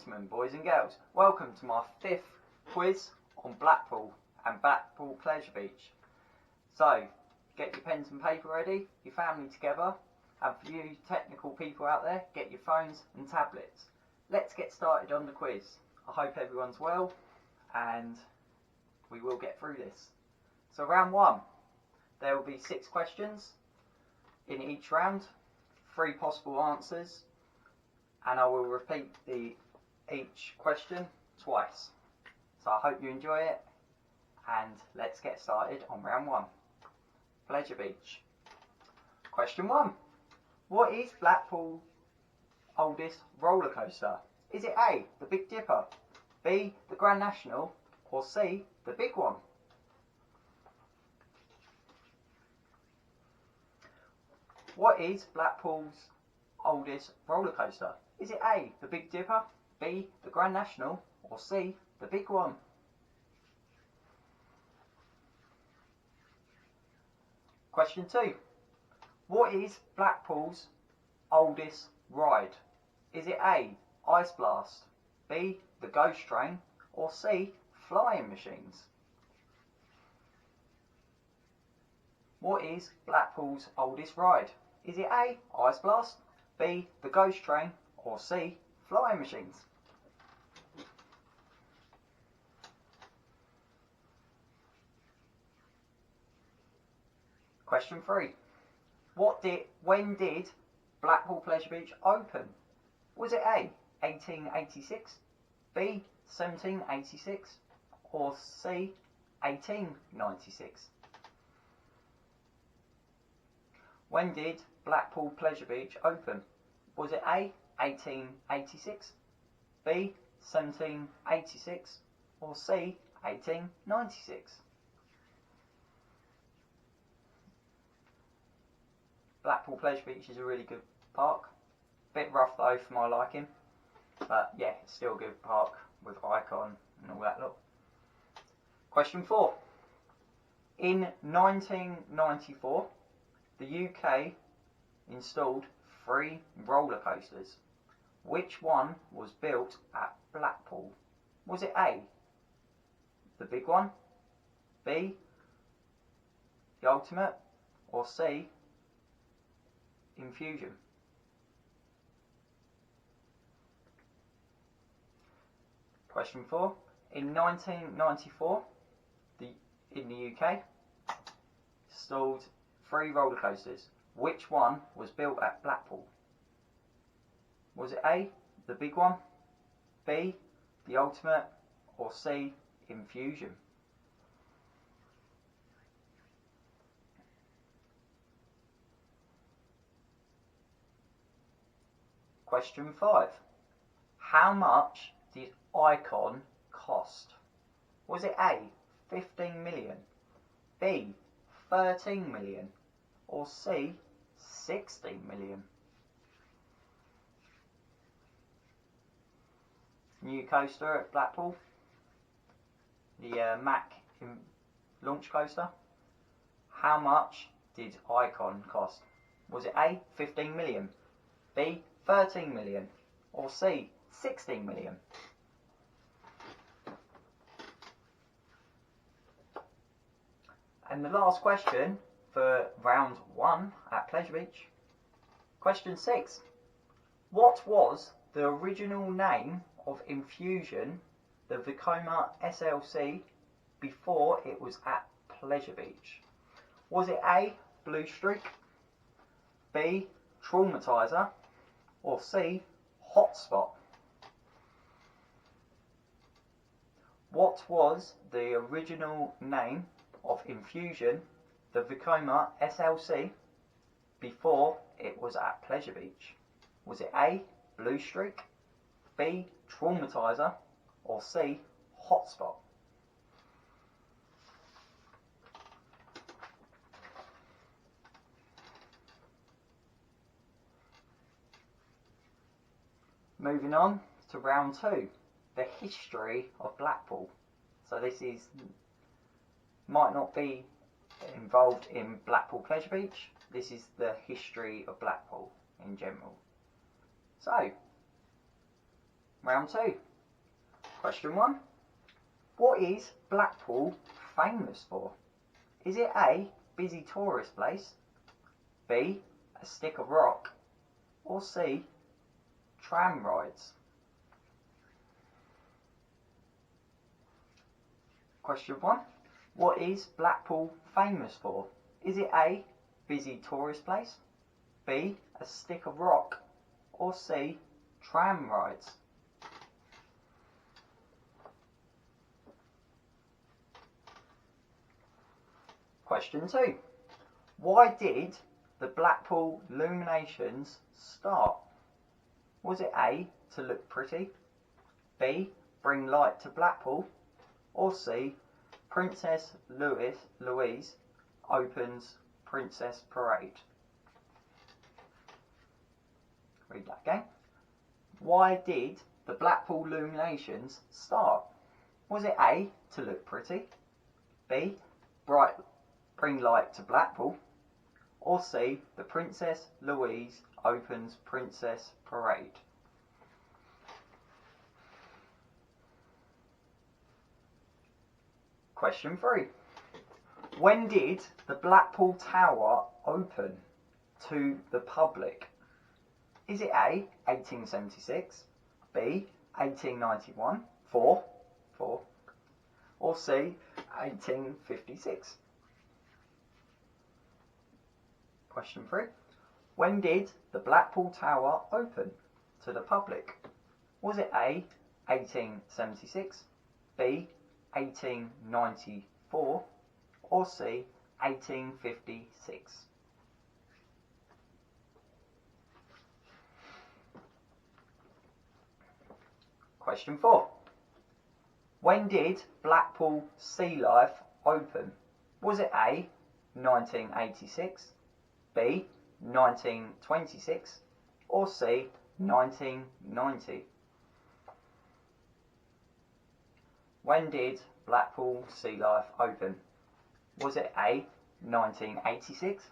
gentlemen, boys and girls, welcome to my 5th quiz on Blackpool and Blackpool Pleasure Beach. So, get your pens and paper ready, your family together, and for you technical people out there, get your phones and tablets. Let's get started on the quiz. I hope everyone's well, and we will get through this. So round 1, there will be 6 questions in each round, 3 possible answers, and I will repeat each question twice. So I hope you enjoy it, and let's get started on round 1. Pleasure Beach. Question 1. What is Blackpool's oldest roller coaster? Is it A, the Big Dipper, B, the Grand National, or C, the big one? What is Blackpool's oldest roller coaster? Is it A, the Big Dipper, B, the Grand National, or C, the big one? Question 2. What is Blackpool's oldest ride? Is it A, Ice Blast, B, the Ghost Train, or C, Flying Machines? What is Blackpool's oldest ride? Is it A, Ice Blast, B, the Ghost Train, or C, Flying Machines? Question 3. When did Blackpool Pleasure Beach open? Was it A, 1886, B, 1786, or C, 1896? When did Blackpool Pleasure Beach open? Was it A, 1886, B, 1786, or C, 1896? Blackpool Pleasure Beach is a really good park. Bit rough though for my liking, but yeah, it's still a good park with icon and all that lot. Question 4. In 1994, the UK installed 3 roller coasters. Which one was built at Blackpool? Was it A, the big one, B, the ultimate, or C, Infusion? Question 4. In 1994, in the UK, installed 3 roller coasters. Which one was built at Blackpool? Was it A, the big one, B, the ultimate, or C, Infusion? Question 5. How much did Icon cost? Was it A, 15 million, B, 13 million, or C, 16 million? New coaster at Blackpool, the Mac launch coaster. How much did Icon cost? Was it A, 15 million, B, 13 million, or C, 16 million? And the last question for round 1 at Pleasure Beach. Question 6. What was the original name of Infusion, the Vekoma SLC, before it was at Pleasure Beach? Was it A, Blue Streak, B, Traumatizer, or C, Hotspot? What was the original name of Infusion, the Vekoma SLC, before it was at Pleasure Beach? Was it A, Blue Streak, B, Traumatizer, or C, Hotspot? Moving on to round 2, the history of Blackpool. So this might not be involved in Blackpool Pleasure Beach. This is the history of Blackpool in general. So, Round 2. Question 1. What is Blackpool famous for? Is it A, busy tourist place, B, a stick of rock, or C, tram rides? Question 1. What is Blackpool famous for? Is it A, busy tourist place, B, a stick of rock, or C, tram rides? Question 2. Why did the Blackpool illuminations start? Was it A, to look pretty, B, bring light to Blackpool, or C, Princess Louise opens Princess Parade? Read that again. Why did the Blackpool illuminations start? Was it A, to look pretty, B, bring light to Blackpool, or C, the Princess Louise opens Princess Parade? Question 3. When did the Blackpool Tower open to the public? Is it A, 1876, B, 1891, 4, or C, 1856? Question 3. When did the Blackpool Tower open to the public? Was it A, 1876, B, 1894, or C, 1856? Question 4. When did Blackpool Sea Life open? Was it A, 1986, B, 1926, or C, 1990? When did Blackpool Sea Life open? Was it A, 1986,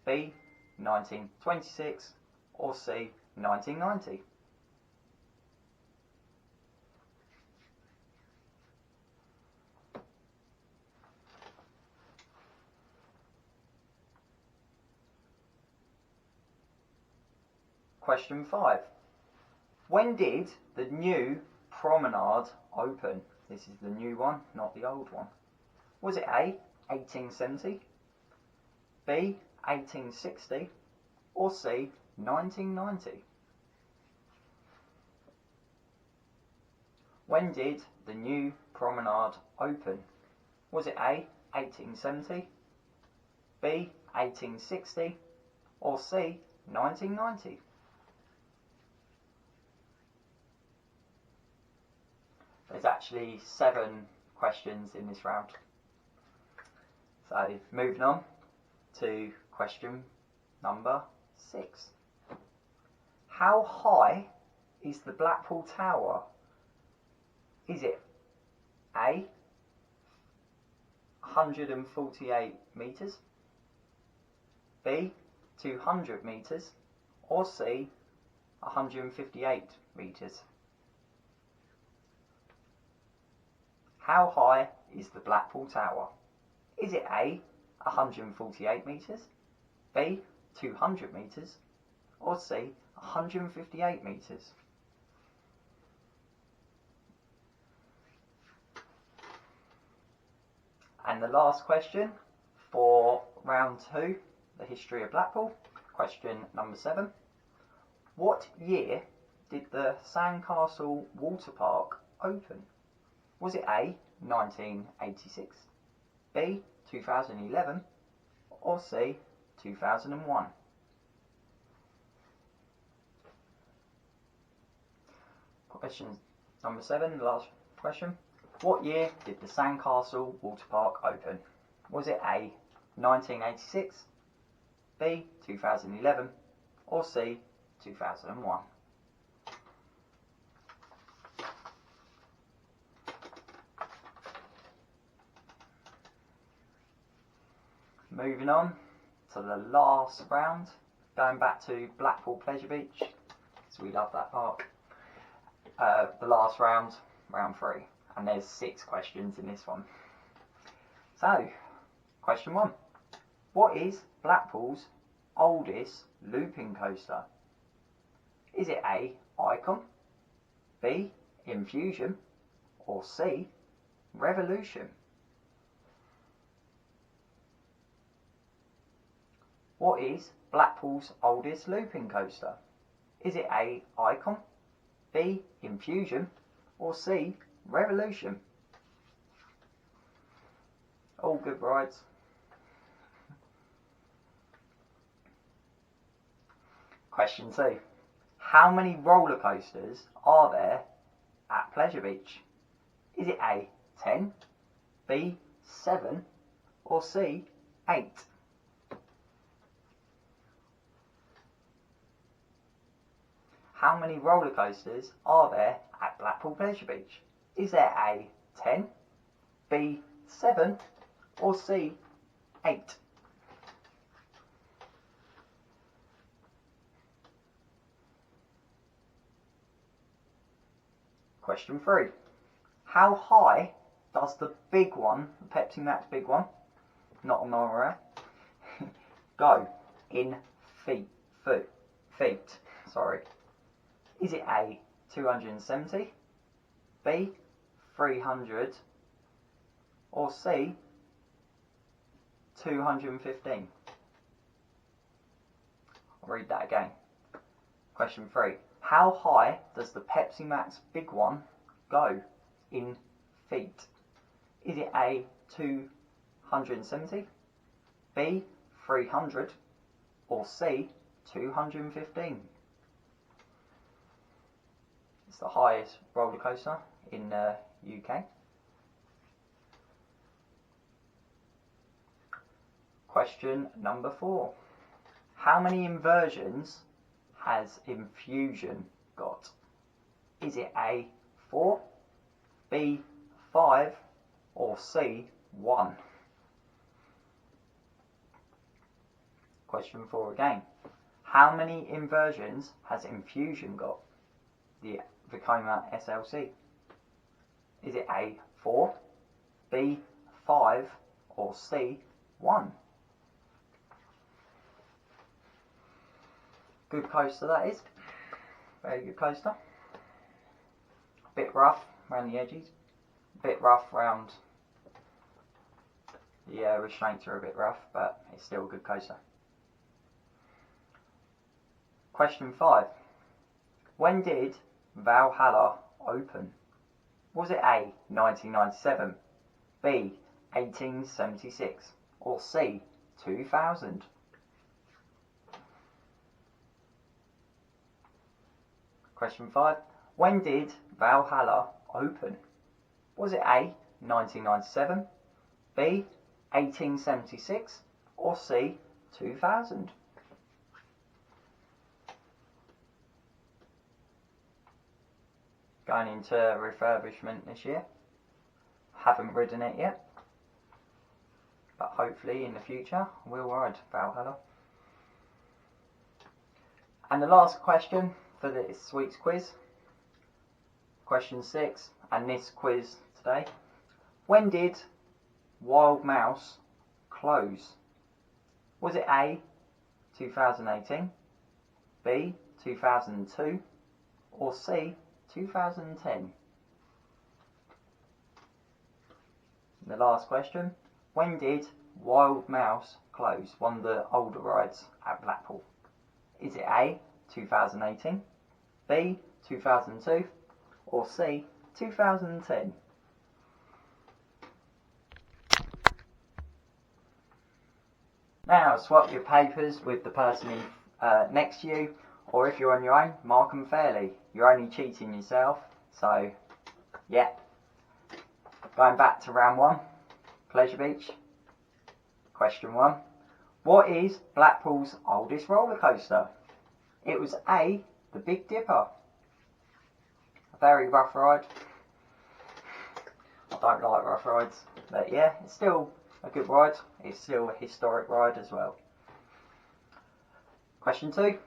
B, 1926, or C, 1990? Question 5. When did the new promenade open? This is the new one, not the old one. Was it A, 1870, B, 1860, or C, 1990? When did the new promenade open? Was it A, 1870, B, 1860, or C, 1990? There's actually 7 questions in this round. So moving on to question number 6. How high is the Blackpool Tower? Is it A, 148 metres, B, 200 metres, or C, 158 metres? How high is the Blackpool Tower? Is it A, 148 metres, B, 200 metres, or C, 158 metres? And the last question for round 2, the history of Blackpool, question number 7. What year did the Sandcastle Water Park open? Was it A, 1986, B, 2011, or C, 2001? Question number 7, the last question. What year did the Sandcastle Water Park open? Was it A, 1986, B, 2011, or C, 2001? Moving on to the last round, going back to Blackpool Pleasure Beach, so we love that park. the last round, round 3, and there's 6 questions in this one. So, question 1. What is Blackpool's oldest looping coaster? Is it A, Icon, B, Infusion, or C, Revolution? What is Blackpool's oldest looping coaster? Is it A, Icon, B, Infusion, or C, Revolution? All good rides. Question 2. How many roller coasters are there at Pleasure Beach? Is it A, 10, B, 7, or C, 8? How many roller coasters are there at Blackpool Pleasure Beach? Is there A, 10, B, 7, or C, 8? Question 3. How high does the big one, the Pepsi Max big one, not a monorail, go in feet? Is it A, 270, B, 300, or C, 215? I'll read that again. Question 3. How high does the Pepsi Max big one go in feet? Is it A, 270, B, 300, or C, 215? It's the highest roller coaster in the UK. Question number 4. How many inversions has Infusion got? Is it A, 4, B, 5, or C, 1? Question 4 again. How many inversions has Infusion got? The Vekoma SLC. Is it A, 4, B, 5, or C, 1? Good coaster that is. Very good coaster. A bit rough around the edges. A bit rough around the restraints are a bit rough, but it's still a good coaster. Question 5. When did Valhalla open? Was it A, 1997, B, 1876, or C, 2000? Question 5. When did Valhalla open? Was it A, 1997, B, 1876, or C, 2000? Going into refurbishment this year. Haven't ridden it yet, but hopefully in the future we'll ride Valhalla. And the last question for this week's quiz, question 6, and this quiz today. When did Wild Mouse close? Was it A, 2018, B, 2002, or C, 2010? The last question. When did Wild Mouse close? One of the older rides at Blackpool. Is it A, 2018, B, 2002, or C, 2010? Now swap your papers with the person next to you, or if you're on your own, mark them fairly. You're only cheating yourself, so yeah. Going back to round 1, Pleasure Beach. Question 1. What is Blackpool's oldest roller coaster? It was A, the Big Dipper. A very rough ride. I don't like rough rides, but yeah, it's still a good ride. It's still a historic ride as well. Question 2.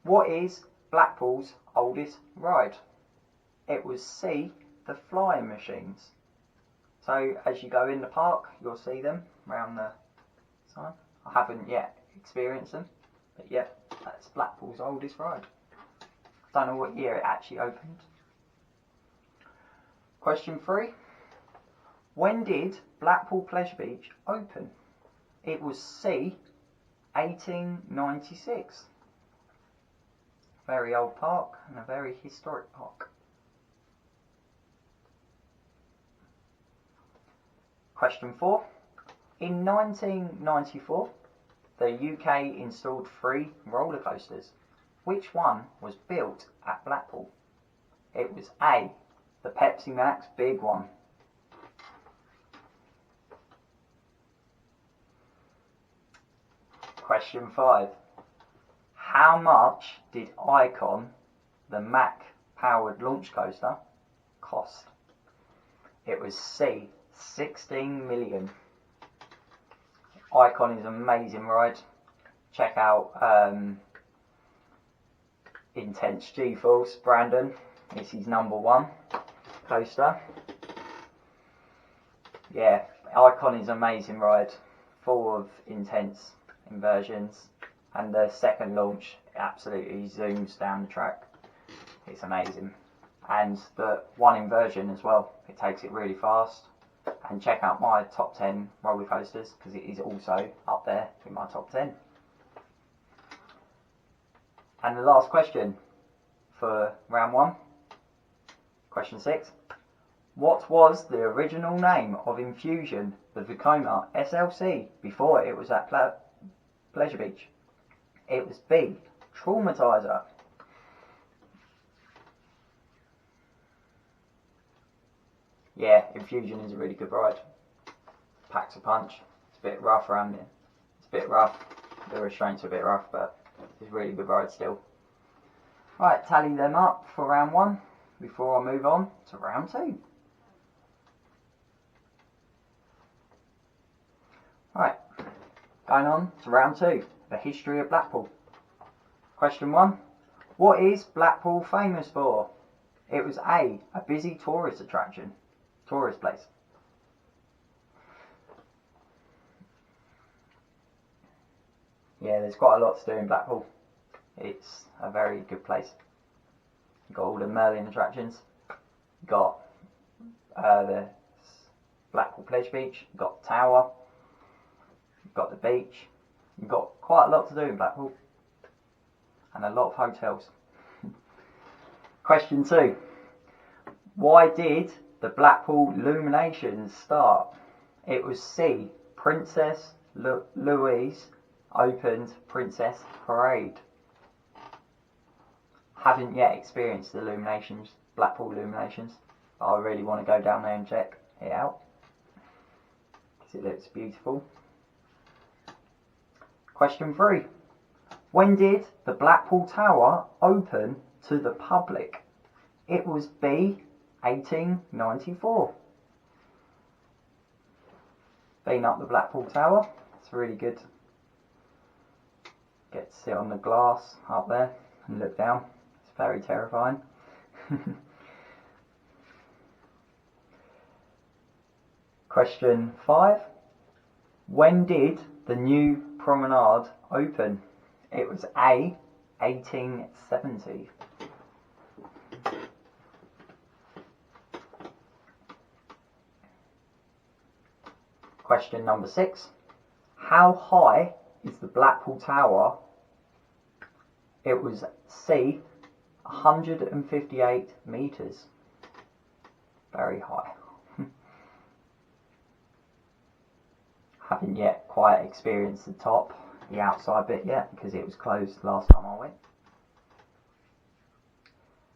What is Blackpool's oldest ride? It was C, the flying machines. So as you go in the park, you'll see them around the sign. I haven't yet experienced them, but yeah, that's Blackpool's oldest ride. Don't know what year it actually opened. Question 3. When did Blackpool Pleasure Beach open? It was C, 1896. Very old park and a very historic park. Question 4. In 1994, the UK installed 3 roller coasters. Which one was built at Blackpool? It was A, the Pepsi Max big one. Question 5. How much did Icon, the Mack powered launch coaster, cost? It was C, 16 million. Icon is an amazing ride. Check out Intense G-Force, Brandon. It's his #1 coaster. Yeah, Icon is an amazing ride, full of intense inversions, and the second launch absolutely zooms down the track. It's amazing. And the one inversion as well, it takes it really fast. And check out my top 10 roller coasters, because it is also up there in my top 10. And the last question for round 1, question 6. What was the original name of Infusion, the Vekoma SLC, before it was at Pleasure Beach? It was B, Traumatizer. Yeah, Infusion is a really good ride. Packs a punch. It's a bit rough around it. It's a bit rough. The restraints are a bit rough, but it's a really good ride still. Right, tally them up for round 1 before I move on to round 2. Right, going on to round 2, the history of Blackpool. Question 1. What is Blackpool famous for? It was A, a busy tourist attraction, tourist place. Yeah, there's quite a lot to do in Blackpool. It's a very good place. You've got all the Merlin attractions. You've got the Blackpool Pleasure Beach. You've got the Tower. You've got the beach. You've got quite a lot to do in Blackpool. And a lot of hotels. Question 2. Why did the Blackpool Illuminations start? It was C, Princess Louise opened Princess Parade. Haven't yet experienced the Illuminations, Blackpool Illuminations, but I really want to go down there and check it out because it looks beautiful. Question 3. When did the Blackpool Tower open to the public? It was B, 1894. Been up the Blackpool Tower. It's really good. Get to sit on the glass up there and look down. It's very terrifying. Question 5. When did the new promenade open? It was A, 1870. Question number 6. How high is the Blackpool Tower? It was C, 158 metres. Very high. Haven't yet quite experienced the top, the outside bit yet, because it was closed last time I went.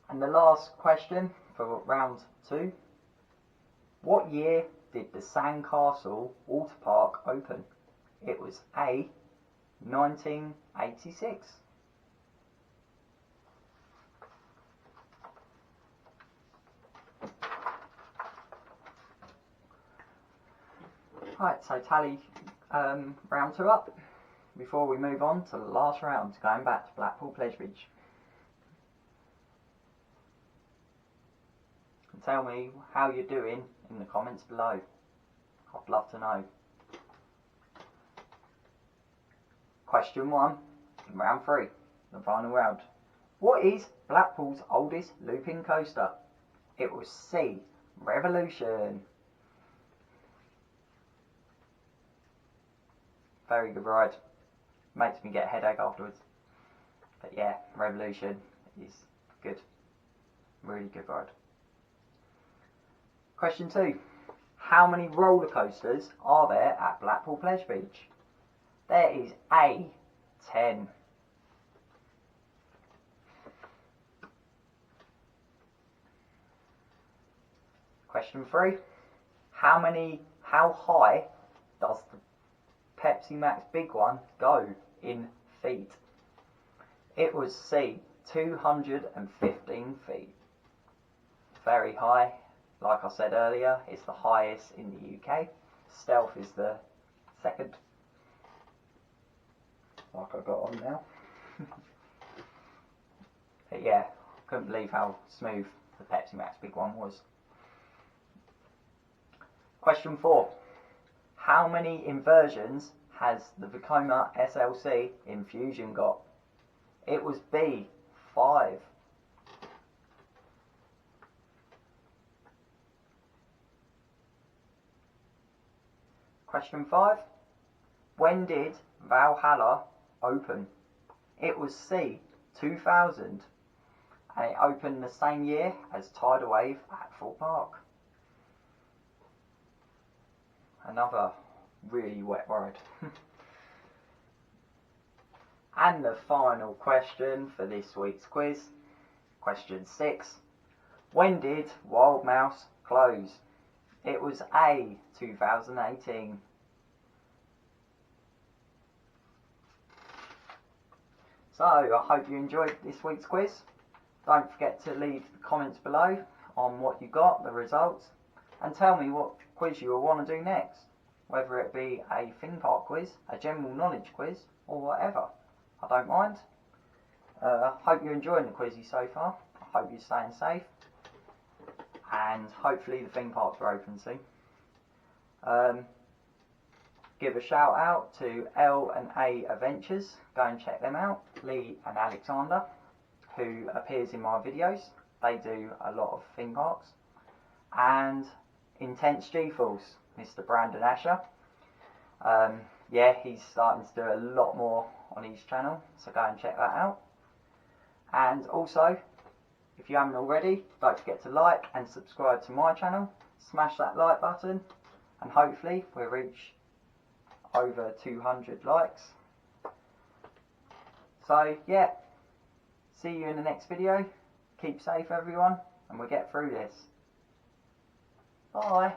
And the last question for round 2. What year did the Sandcastle Water Park open? It was A, 1986. Right, so tally round 2 up before we move on to the last round, going back to Blackpool Pleasure Beach. tell me how you're doing in the comments below. I'd love to know. Question 1 in round 3, the final round. What is Blackpool's oldest looping coaster? It was C, Revolution. Very good ride. Makes me get a headache afterwards. But yeah, Revolution is good. Really good ride. Question 2. How many roller coasters are there at Blackpool Pleasure Beach? There is A, 10. Question 3. How high does the Pepsi Max big one go in feet? It was C, 215 feet. Very high. Like I said earlier, it's the highest in the UK. Stealth is the second. Like I got on now. But yeah, couldn't believe how smooth the Pepsi Max big one was. Question 4. How many inversions has the Vekoma SLC Infusion got? It was B, 5. Question 5. When did Valhalla open? It was C, 2000. And it opened the same year as Tidal Wave at Thorpe Park. Another really wet ride. And the final question for this week's quiz. Question 6. When did Wild Mouse close? It was A, 2018. So, I hope you enjoyed this week's quiz. Don't forget to leave the comments below on what you got, the results, and tell me what quiz you will want to do next. Whether it be a theme park quiz, a general knowledge quiz, or whatever. I don't mind. Hope you're enjoying the quizzy so far. I hope you're staying safe. And hopefully the theme parks are open soon. Give a shout out to L&A Adventures. Go and check them out. Lee and Alexander, who appears in my videos. They do a lot of theme parks. And Intense G-Force, Mr. Brandon Asher. Yeah, he's starting to do a lot more on his channel, so go and check that out. And also, if you haven't already, don't forget to like and subscribe to my channel. Smash that like button, and hopefully we'll reach over 200 likes. So yeah, see you in the next video. Keep safe everyone, and we'll get through this. Bye.